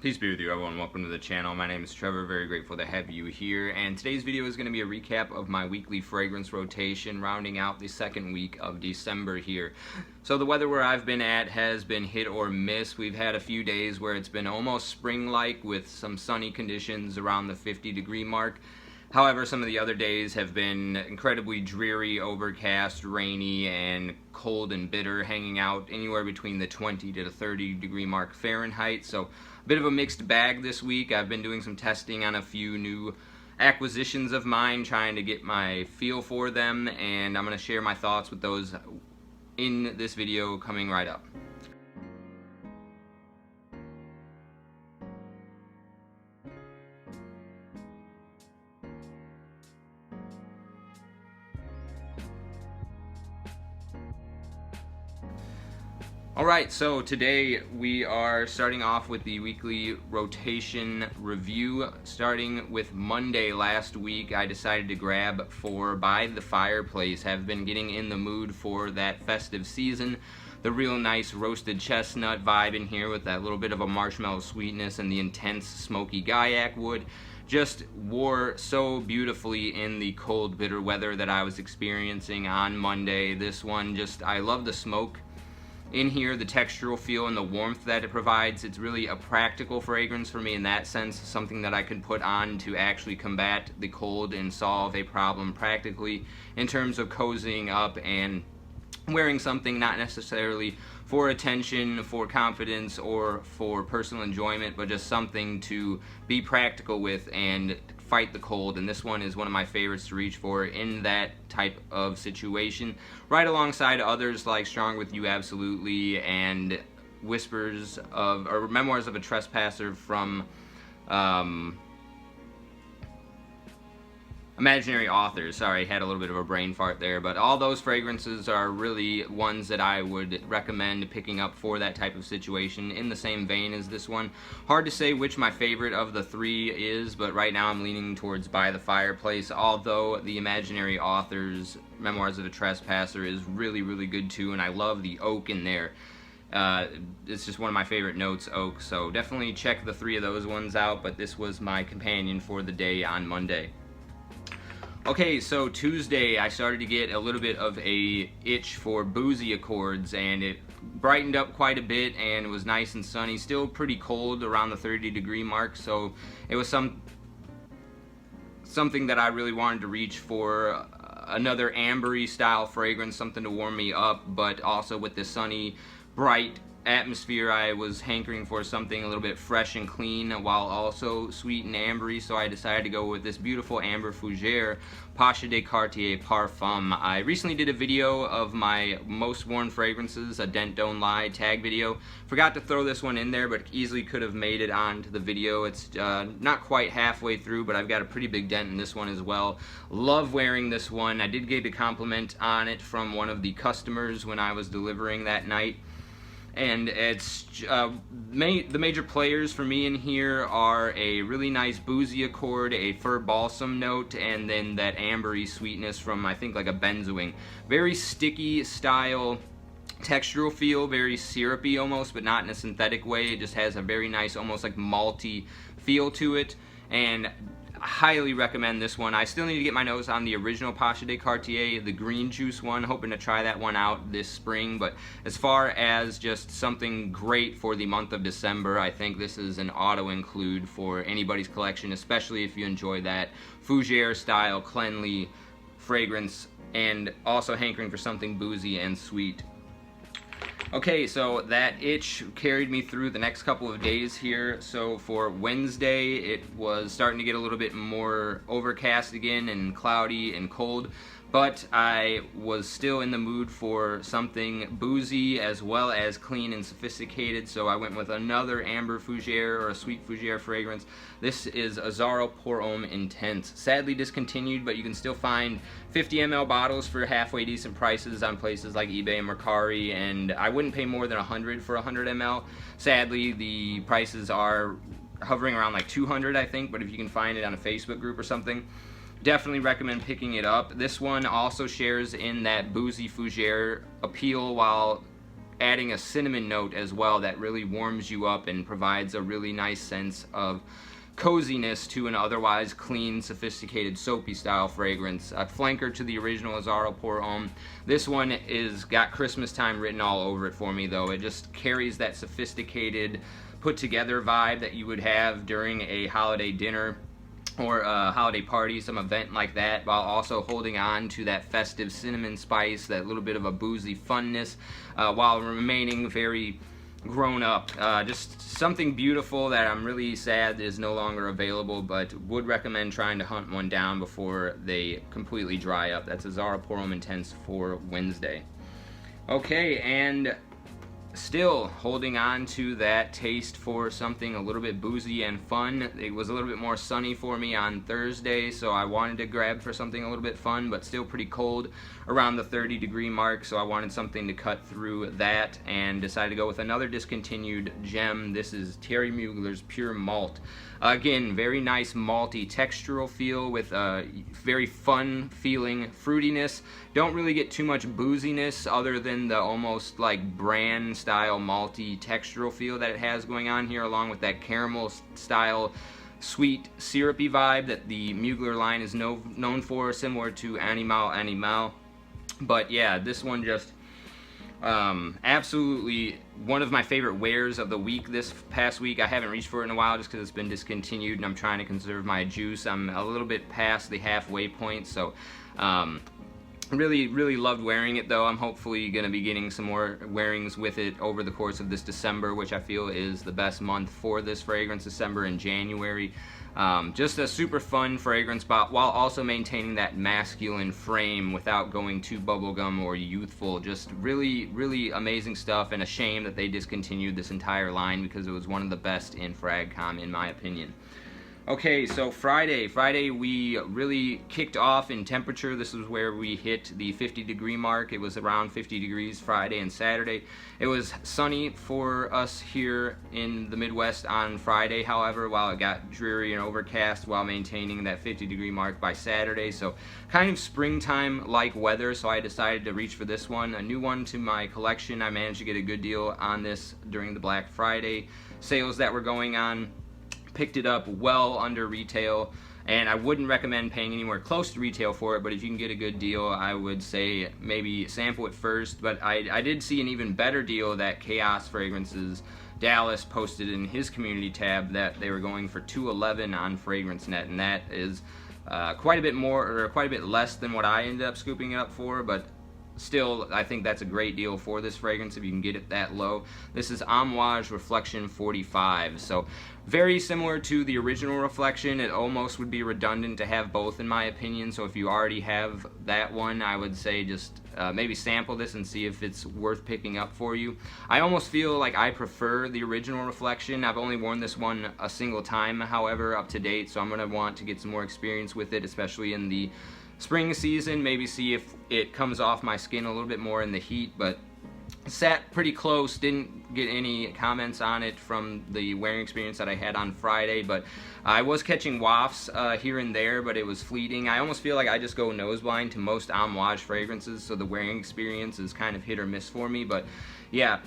Peace be with you, everyone. Welcome to the channel. My name is Trevor. Very grateful to have you here. And today's video is going to be a recap of my weekly fragrance rotation, rounding out the second week of December here. So the weather where I've been at has been hit or miss. We've had a few days where it's been almost spring-like with some sunny conditions around the 50-degree mark. However, some of the other days have been incredibly dreary, overcast, rainy, and cold and bitter, hanging out anywhere between the 20 to the 30-degree mark Fahrenheit. So a bit of a mixed bag this week. I've been doing some testing on a few new acquisitions of mine, trying to get my feel for them, and I'm going to share my thoughts with those in this video coming right up. Alright, so today we are starting off with the weekly rotation review. Starting with Monday last week, I decided to grab for By The Fireplace. Have been getting in the mood for that festive season. The real nice roasted chestnut vibe in here with that little bit of a marshmallow sweetness and the intense smoky Gaiac wood. Just wore so beautifully in the cold, bitter weather that I was experiencing on Monday. This one just, I love the smoke in here, the textural feel and the warmth that it provides. It's really a practical fragrance for me in that sense, something that I could put on to actually combat the cold and solve a problem practically in terms of cozying up and wearing something not necessarily for attention, for confidence, or for personal enjoyment, but just something to be practical with and fight the cold. And this one is one of my favorites to reach for in that type of situation, right alongside others like Strong With You Absolutely and Whispers of, or Memoirs of a Trespasser from Imaginary Authors. Sorry, had a little bit of a brain fart there, but all those fragrances are really ones that I would recommend picking up for that type of situation in the same vein as this one. Hard to say which my favorite of the three is, but right now I'm leaning towards By The Fireplace, although the Imaginary Authors Memoirs of a Trespasser is really, really good too, and I love the oak in there. It's just one of my favorite notes, oak, so definitely check the three of those ones out, but this was my companion for the day on Monday. Okay, so Tuesday I started to get a little bit of a itch for BOOZY Accords, and it brightened up quite a bit and it was nice and sunny. Still pretty cold around the 30-degree mark, so it was something that I really wanted to reach for. Another ambery style fragrance, something to warm me up, but also with the sunny, bright atmosphere, I was hankering for something a little bit fresh and clean while also sweet and ambery, so I decided to go with this beautiful Amber Fougere Pasha de Cartier Parfum. I recently did a video of my most worn fragrances, a Dent Don't Lie tag video. Forgot to throw this one in there, but easily could have made it onto the video. It's not quite halfway through, but I've got a pretty big dent in this one as well. Love wearing this one. I did get a compliment on it from one of the customers when I was delivering that night. And it's the major players for me in here are a really nice BOOZY Accord, a fir balsam note, and then that ambery sweetness from, I think, like a benzoing. Very sticky style textural feel, very syrupy almost, but not in a synthetic way. It just has a very nice, almost like malty feel to it, and I highly recommend this one. I still need to get my nose on the original Pasha de Cartier, the green juice one, hoping to try that one out this spring, but as far as just something great for the month of December, I think this is an auto-include for anybody's collection, especially if you enjoy that fougere style, cleanly fragrance, and also hankering for something boozy and sweet. Okay, so that itch carried me through the next couple of days here. So for Wednesday, it was starting to get a little bit more overcast again and cloudy and cold, but I was still in the mood for something boozy as well as clean and sophisticated, so I went with another amber fougere or a sweet fougere fragrance. This is Azzaro Pour Homme Intense. Sadly discontinued, but you can still find 50 ml bottles for halfway decent prices on places like eBay and Mercari, and I wouldn't pay more than 100 for 100 ml. Sadly, the prices are hovering around like 200, I think, but if you can find it on a Facebook group or something, definitely recommend picking it up. This one also shares in that boozy fougere appeal while adding a cinnamon note as well that really warms you up and provides a really nice sense of coziness to an otherwise clean, sophisticated, soapy style fragrance. A flanker to the original Azzaro Pour Homme. This one is got Christmas time written all over it for me though. It just carries that sophisticated, put together vibe that you would have during a holiday dinner or a holiday party, some event like that, while also holding on to that festive cinnamon spice, that little bit of a boozy funness, while remaining very grown up. Just something beautiful that I'm really sad is no longer available, but would recommend trying to hunt one down before they completely dry up. That's Azzaro Pour Homme Intense for Wednesday. Okay, and still holding on to that taste for something a little bit boozy and fun. It was a little bit more sunny for me on Thursday, so I wanted to grab for something a little bit fun, but still pretty cold, around the 30-degree mark, so I wanted something to cut through that and decided to go with another discontinued gem. This is Thierry Mugler's Pure Malt. Again, very nice malty textural feel with a very fun feeling fruitiness. Don't really get too much booziness other than the almost like brand style malty textural feel that it has going on here, along with that caramel style sweet syrupy vibe that the Mugler line is known for, similar to Animal. But yeah, this one just absolutely one of my favorite wares of the week this past week. I haven't reached for it in a while just because it's been discontinued and I'm trying to conserve my juice. I'm a little bit past the halfway point, so really loved wearing it though. I'm hopefully going to be getting some more wearings with it over the course of this December, which I feel is the best month for this fragrance, December and January. Just a super fun fragrance while also maintaining that masculine frame without going too bubblegum or youthful. Just really amazing stuff, and a shame that they discontinued this entire line because it was one of the best in Fragcom in my opinion. Okay, so Friday we really kicked off in temperature. This was where we hit the 50-degree mark. It was around 50 degrees Friday and Saturday. It was sunny for us here in the Midwest on Friday, however, while it got dreary and overcast, while maintaining that 50-degree mark by Saturday. So kind of springtime-like weather, so I decided to reach for this one, a new one to my collection. I managed to get a good deal on this during the Black Friday sales that were going on. Picked it up well under retail, and I wouldn't recommend paying anywhere close to retail for it, but if you can get a good deal, I would say maybe sample it first. But I did see an even better deal that Chaos Fragrances Dallas posted in his community tab, that they were going for $211 on FragranceNet, and that is quite a bit more, or quite a bit less than what I ended up scooping it up for, but still, I think that's a great deal for this fragrance if you can get it that low. This is Amouage Reflection 45. So very similar to the original Reflection. It almost would be redundant to have both in my opinion. So if you already have that one, I would say just maybe sample this and see if it's worth picking up for you. I almost feel like I prefer the original Reflection. I've only worn this one a single time, however, up to date. So I'm going to want to get some more experience with it, especially in the spring season, maybe see if it comes off my skin a little bit more in the heat. But sat pretty close, didn't get any comments on it from the wearing experience that I had on Friday, but I was catching wafts here and there, but it was fleeting. I almost feel like I just go nose blind to most Amouage fragrances, so the wearing experience is kind of hit or miss for me. But yeah,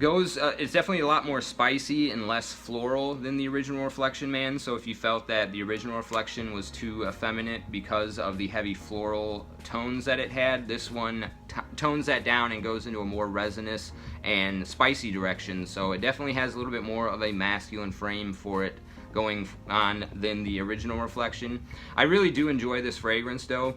it's definitely a lot more spicy and less floral than the original Reflection, man. So if you felt that the original Reflection was too effeminate because of the heavy floral tones that it had, this one tones that down and goes into a more resinous and spicy direction. So it definitely has a little bit more of a masculine frame for it going on than the original Reflection. I really do enjoy this fragrance though.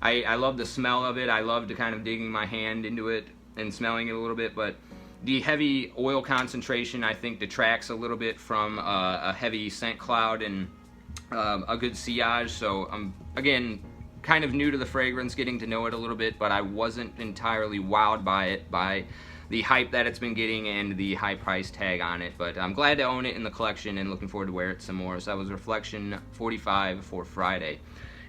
I love the smell of it. I love to kind of digging my hand into it and smelling it a little bit, but the heavy oil concentration, I think, detracts a little bit from a heavy scent cloud and a good sillage. So I'm, again, kind of new to the fragrance, getting to know it a little bit, but I wasn't entirely wowed by it, by the hype that it's been getting and the high price tag on it. But I'm glad to own it in the collection and looking forward to wear it some more. So that was Reflection 45 for Friday.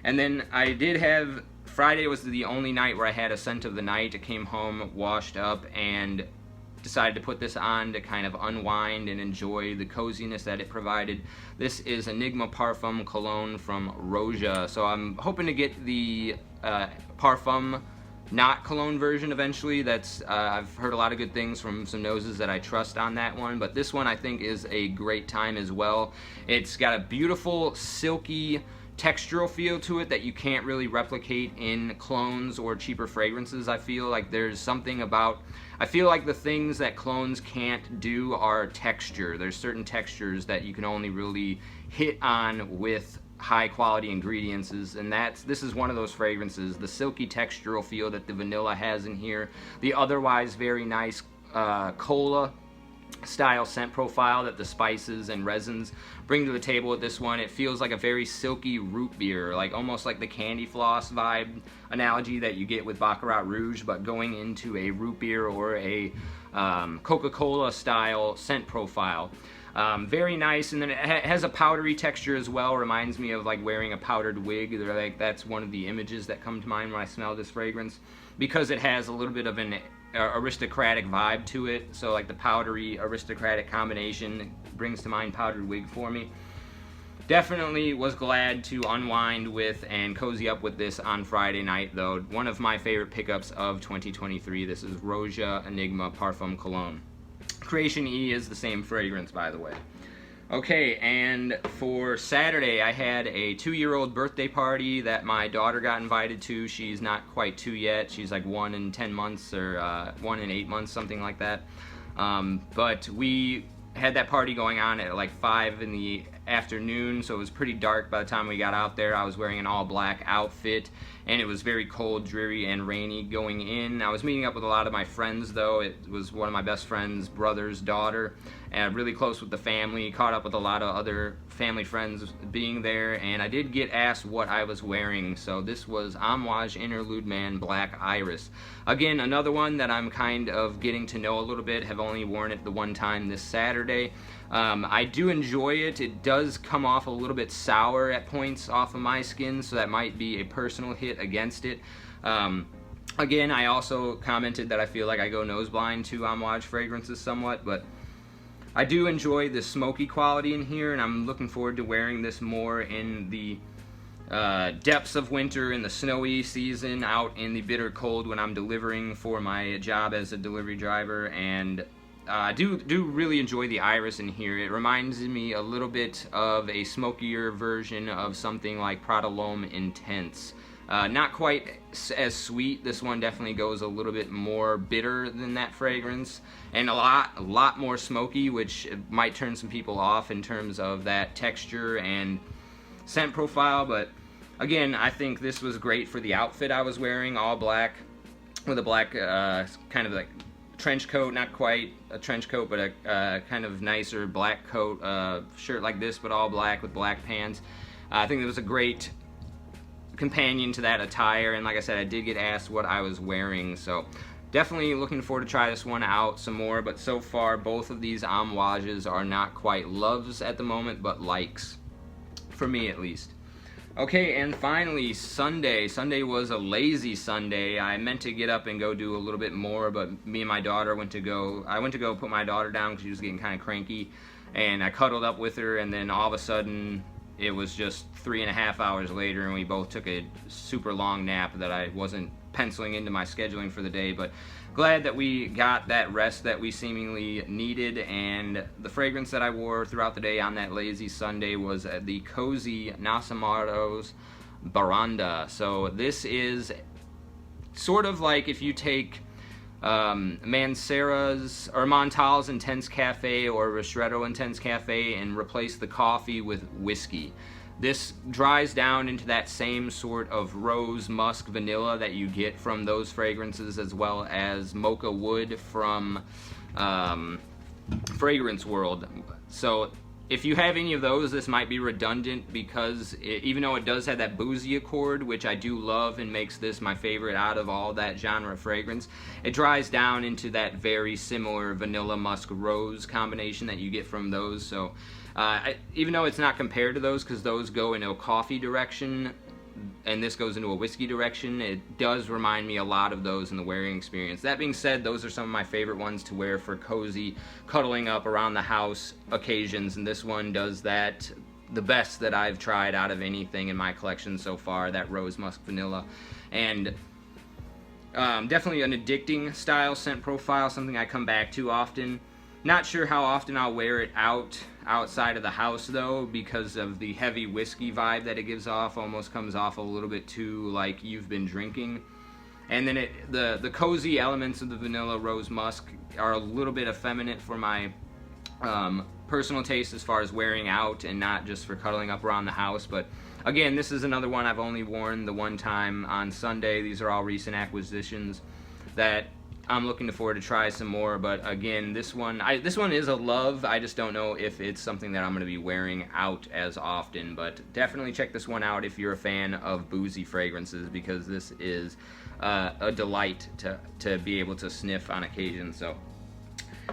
And then I did have, Friday was the only night where I had a scent of the night. I came home, washed up, and decided to put this on to kind of unwind and enjoy the coziness that it provided. This is Enigma Parfum Cologne from Roja. So I'm hoping to get the Parfum not Cologne version eventually. That's I've heard a lot of good things from some noses that I trust on that one, but this one I think is a great time as well. It's got a beautiful silky textural feel to it that you can't really replicate in clones or cheaper fragrances. I feel like there's something about, I feel like the things that clones can't do are texture. There's certain textures that you can only really hit on with high quality ingredients, and this is one of those fragrances. The silky textural feel that the vanilla has in here, the otherwise very nice cola style scent profile that the spices and resins bring to the table with this one. It feels like a very silky root beer, like almost like the candy floss vibe analogy that you get with Baccarat Rouge, but going into a root beer or a Coca-Cola style scent profile. Very nice, and then it has a powdery texture as well. Reminds me of like wearing a powdered wig. Like that's one of the images that come to mind when I smell this fragrance, because it has a little bit of an aristocratic vibe to it. So like the powdery aristocratic combination brings to mind powdered wig for me. Definitely was glad to unwind with and cozy up with this on Friday night though. One of my favorite pickups of 2023. This is Roja Enigma Parfum Cologne. Creation E is the same fragrance, by the way. Okay, and for Saturday I had a 2-year-old birthday party that my daughter got invited to. She's not quite 2 yet. She's like 1 in 10 months or 1 in 8 months, something like that. But we had that party going on at like 5 in the afternoon, so it was pretty dark by the time we got out there. I was wearing an all-black outfit, and it was very cold, dreary, and rainy going in. I was meeting up with a lot of my friends, though. It was one of my best friend's brother's daughter, and really close with the family. Caught up with a lot of other family friends being there, and I did get asked what I was wearing. So this was Amouage Interlude Man Black Iris. Again, another one that I'm kind of getting to know a little bit. Have only worn it the one time this Saturday. I do enjoy it. It does come off a little bit sour at points off of my skin, so that might be a personal hit against it. Again, I also commented that I feel like I go nose blind to Amouage fragrances somewhat, but I do enjoy the smoky quality in here, and I'm looking forward to wearing this more in the depths of winter, in the snowy season, out in the bitter cold when I'm delivering for my job as a delivery driver. And I do really enjoy the iris in here. It reminds me a little bit of a smokier version of something like Prada L'Homme Intense. Not quite as sweet. This one definitely goes a little bit more bitter than that fragrance, and a lot more smoky, which might turn some people off in terms of that texture and scent profile. But again, I think this was great for the outfit I was wearing, all black with a black kind of like trench coat, not quite a trench coat, but a kind of nicer black coat, shirt like this, but all black with black pants. I think it was a great companion to that attire, and like I said, I did get asked what I was wearing, so definitely looking forward to try this one out some more. But so far, both of these Amouages are not quite loves at the moment, but likes, for me at least. Okay, and finally, Sunday. Sunday was a lazy Sunday. I meant to get up and go do a little bit more, but me and my daughter went to go put my daughter down because she was getting kind of cranky, and I cuddled up with her, and then all of a sudden, it was just 3.5 hours later, and we both took a super long nap that I wasn't penciling into my scheduling for the day. But glad that we got that rest that we seemingly needed. And the fragrance that I wore throughout the day on that lazy Sunday was the cozy Nasomatto Baraonda. So this is sort of like if you take Mancera's or Montal's Intense Cafe or Ristretto Intense Cafe and replace the coffee with whiskey. This dries down into that same sort of rose, musk, vanilla that you get from those fragrances, as well as mocha wood from Fragrance World. So if you have any of those, this might be redundant, because even though it does have that boozy accord, which I do love and makes this my favorite out of all that genre fragrance, it dries down into that very similar vanilla, musk, rose combination that you get from those. So even though it's not compared to those, because those go in a coffee direction and this goes into a whiskey direction, it does remind me a lot of those in the wearing experience. That being said, those are some of my favorite ones to wear for cozy, cuddling up around the house occasions, and this one does that the best that I've tried out of anything in my collection so far, that rose, musk, vanilla. And Definitely an addicting style scent profile, something I come back to often. Not sure how often I'll wear it outside of the house though, because of the heavy whiskey vibe that it gives off. Almost comes off a little bit too like you've been drinking. And then the cozy elements of the vanilla rose musk are a little bit effeminate for my personal taste as far as wearing out and not just for cuddling up around the house. But again, this is another one I've only worn the one time on Sunday. These are all recent acquisitions that I'm looking forward to try some more. But again, this one is a love. I just don't know if it's something that I'm going to be wearing out as often. But definitely check this one out if you're a fan of boozy fragrances, because this is a delight to be able to sniff on occasion. So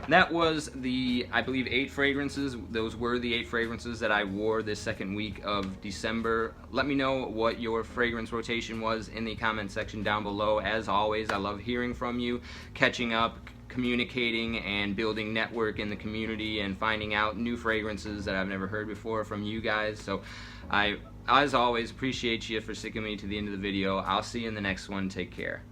that was the, I believe, 8 fragrances. Those were the 8 fragrances that I wore this second week of December. Let me know what your fragrance rotation was in the comment section down below. As always, I love hearing from you, catching up, communicating, and building network in the community, and finding out new fragrances that I've never heard before from you guys. So I, as always, appreciate you for sticking me to the end of the video. I'll see you in the next one. Take care.